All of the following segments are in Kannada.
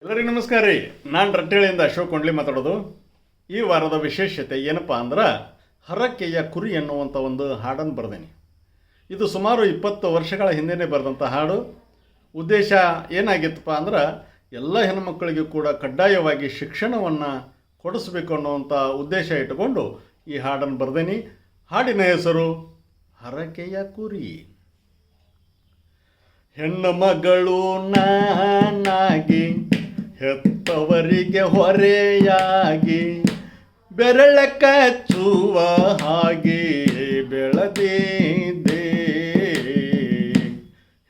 ಎಲ್ಲರಿಗೂ ನಮಸ್ಕಾರ ರೀ. ನಾನು ರಟ್ಟೆಳಿಯಿಂದ ಅಶೋಕ್ ಕೊಂಡ್ಲಿ ಮಾತಾಡೋದು. ಈ ವಾರದ ವಿಶೇಷತೆ ಏನಪ್ಪ ಅಂದ್ರೆ ಹರಕೆಯ ಕುರಿ ಎನ್ನುವಂಥ ಒಂದು ಹಾಡನ್ನು ಬರೆದೇನೆ. ಇದು ಸುಮಾರು 20 ವರ್ಷಗಳ ಹಿಂದೆಯೇ ಬರೆದಂಥ ಹಾಡು. ಉದ್ದೇಶ ಏನಾಗಿತ್ತಪ್ಪ ಅಂದ್ರೆ ಎಲ್ಲ ಹೆಣ್ಣುಮಕ್ಕಳಿಗೂ ಕೂಡ ಕಡ್ಡಾಯವಾಗಿ ಶಿಕ್ಷಣವನ್ನು ಕೊಡಿಸ್ಬೇಕು ಅನ್ನುವಂಥ ಉದ್ದೇಶ ಇಟ್ಟುಕೊಂಡು ಈ ಹಾಡನ್ನು ಬರೆದೇನೆ. ಹಾಡಿನ ಹೆಸರು ಹರಕೆಯ ಕುರಿ. ಹೆಣ್ಣು ಮಗಳು ನಾನಾಗಿ ಹೆತ್ತವರಿಗೆ ಹೊರೆಯಾಗಿ ಬೆರಳ ಕಚ್ಚುವ ಹಾಗೆ ಬೆಳೆದಿದ್ದೆ.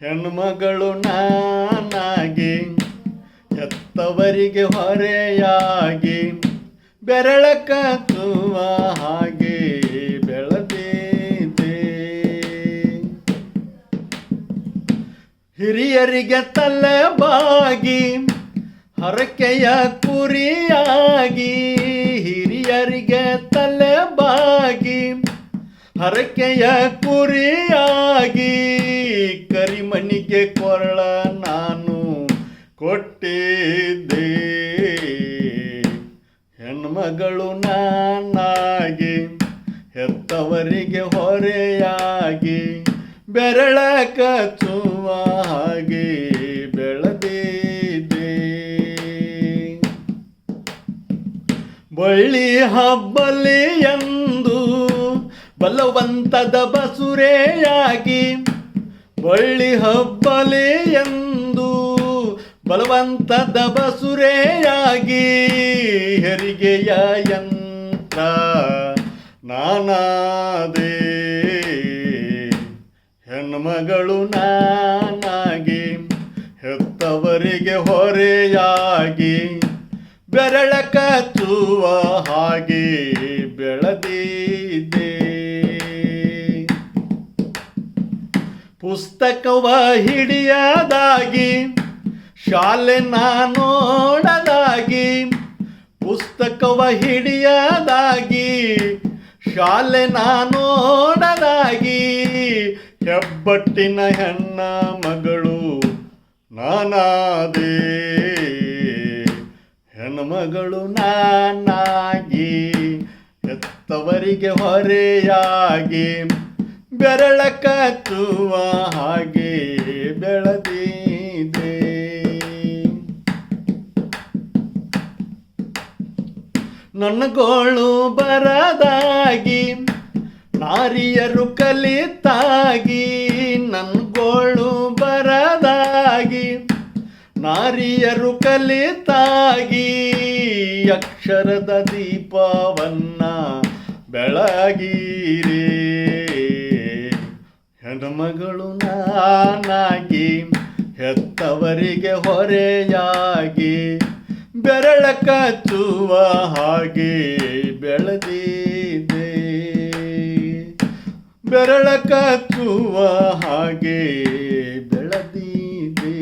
ಹೆಣ್ಮಗಳು ನಾನಾಗಿ ಹೆತ್ತವರಿಗೆ ಹೊರೆಯಾಗಿ ಬೆರಳ ಕಚ್ಚುವ ಹಾಗೆ ಬೆಳೆದಿದ್ದೆ. ಹಿರಿಯರಿಗೆ ತಲೆಬಾಗಿ ಹರಕೆಯ ಕುರಿಯಾಗಿ, ಹಿರಿಯರಿಗೆ ತಲೆಬಾಗಿ ಹರಕೆಯ ಕುರಿಯಾಗಿ ಕರಿಮಣಿಗೆ ಕೊರಳ ನಾನು ಕೊಟ್ಟಿದ್ದೆ. ಹೆಣ್ಮಗಳು ನಾನಾಗಿ ಹೆತ್ತವರಿಗೆ ಹೊರೆಯಾಗಿ ಬೆರಳ ಕಚ್ಚುವ ಹಾಗೆ ಬೆಳೆದಿದ್ದೆ. ಬಳ್ಳಿ ಹಬ್ಬಲಿ ಎಂದು ಬಲವಂತದ ಬಸುರೆಯಾಗಿ, ಬಳ್ಳಿ ಹಬ್ಬಲಿ ಎಂದು ಬಲವಂತದ ಬಸುರೆಯಾಗಿ ಹೆರಿಗೆಯ ಯಂತ್ರ ನಾನಾದೆ. ಹೆಣ್ಮಗಳು ನಾನಾಗಿ ಹೆತ್ತವರಿಗೆ ಹೊರೆಯಾಗಿ ಬೆರಳ ಕಚ್ಚುವ ಹಾಗೆ ಬೆಳೆದಿದ್ದೆ. ಪುಸ್ತಕವ ಹಿಡಿಯದಾಗಿ ಶಾಲೆ ನೋಡದಾಗಿ, ಪುಸ್ತಕವ ಹಿಡಿಯದಾಗಿ ಶಾಲೆ ನೋಡದಾಗಿ ಹೆಬ್ಬಟ್ಟಿನ ಹೆಣ್ಣ ಮಗಳು ನಾನಾದೆ. ಹೆಣ್ಮಗಳು ನಾನಾಗಿ ಹೆತ್ತವರಿಗೆ ಹೊರೆಯಾಗಿ ಬೆರಳ ಕಚ್ಚುವ ಹಾಗೆ ಬೆಳೆದಿದೆ. ನನ್ನಗೋಳು ಬರದಾಗಿ ನಾರಿಯರು ಕಲಿತಾಗಿ, ನನ್ಗೋಳು ಬರದಾಗಿ ನಾರಿಯರು ಕಲಿತಾಗಿ ಅಕ್ಷರದ ದೀಪವನ್ನ ಬೆಳಗಿರಿ. ಹೆಣ್ಮಗಳು ನಾನಾಗಿ ಹೆತ್ತವರಿಗೆ ಹೊರೆಯಾಗಿ ಬೆರಳ ಕಚ್ಚುವ ಹಾಗೆ ಬೆಳೆದಿದೆ. ಬೆರಳ ಕಚ್ಚುವ ಹಾಗೆ ಬೆಳೆದಿದೆ.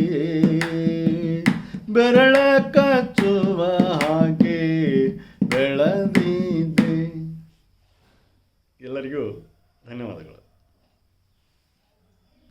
ಬೆರಳ ಕಚ್ಚುವ ಹಾಗೆ ಬೆಳೆದಿದೆ. ಎಲ್ಲರಿಗೂ ಧನ್ಯವಾದಗಳು.